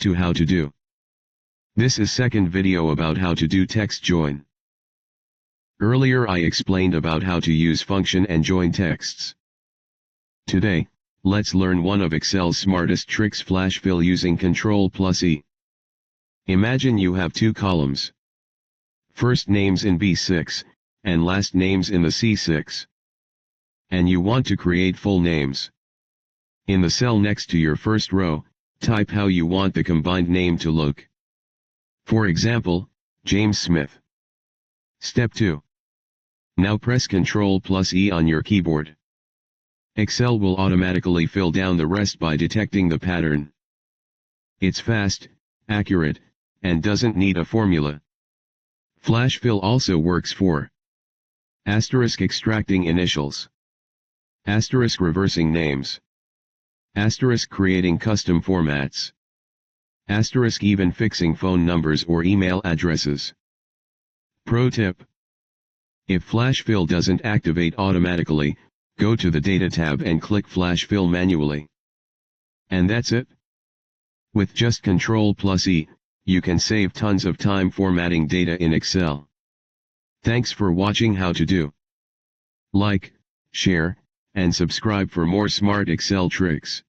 to how to do. This is second video about how to do text join. Earlier I explained about how to use function and join texts. Today, let's learn one of Excel's smartest tricks, flash fill using Ctrl E. Imagine you have two columns. First names in B6, and last names in the C6. And you want to create full names. In the cell next to your first row, type how you want the combined name to look. For example, James Smith. Step 2. Now press Ctrl E on your keyboard. Excel will automatically fill down the rest by detecting the pattern. It's fast, accurate, and doesn't need a formula. Flash fill also works for asterisk extracting initials, asterisk reversing names, asterisk creating custom formats, asterisk even fixing phone numbers or email addresses. Pro tip: if flash fill doesn't activate automatically, go to the Data tab and click Flash Fill manually. And that's it. With just Ctrl E, you can save tons of time formatting data in Excel. Thanks for watching how to do. Like, share, and subscribe for more smart Excel tricks.